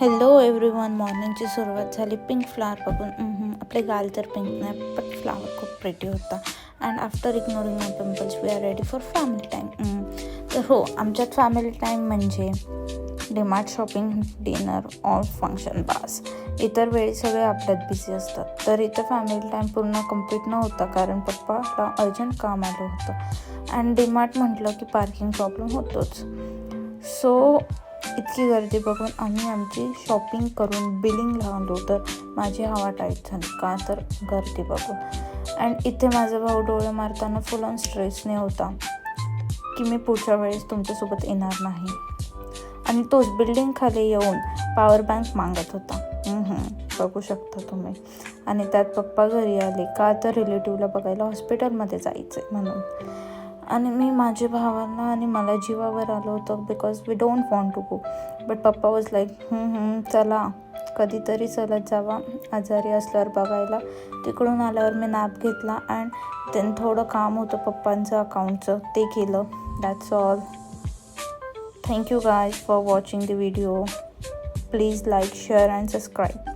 Hello everyone. मॉर्निंगची सुरुवात झाली pink flower बघून. आपले गाल तर पिंक नाही बट फ्लावर खूप प्रिटी होता. And after ignoring my pimples we are ready for family time. तर हो, आमच्यात फॅमिली टाईम म्हणजे DMart shopping, dinner or function बास. इतर वेळी सगळे आपल्यात बिझी असतात. तर इथं फॅमिली टाईम पूर्ण कंप्लीट नव्हता कारण पप्पाला अर्जंट काम आलं होतं. अँड डीमार्ट म्हटलं की पार्किंग प्रॉब्लेम होतोच. सो इतकी गर्दी बघून आम्ही आमची शॉपिंग करून बिलिंग लावलो. तर माझी हवा टाईट झाली का तर गर्दी बघून. अँड इथे माझा भाऊ डोळे मारताना फुल ऑन स्ट्रेसने होता की मी पुढच्या वेळेस तुमच्यासोबत येणार नाही. आणि तोच बिल्डिंग खाली येऊन पॉवर बँक मागत होता. बघू शकता तुम्ही. आणि त्यात पप्पा घरी आले का तर रिलेटिव्हला बघायला हॉस्पिटलमध्ये जायचं म्हणून. आणि मी माझ्या भावांना आणि मला जीवावर आलं होतं because we don't want to go. But पप्पा वॉज लाईक चला कधीतरी चलत जावा, आजारी असल्यावर बघायला. तिकडून आल्यावर मी नॅप घेतला अँड देन थोडं काम होतं पप्पांचं अकाउंटचं ते केलं. That's all. Thank you guys for watching the video. Please like, share and subscribe.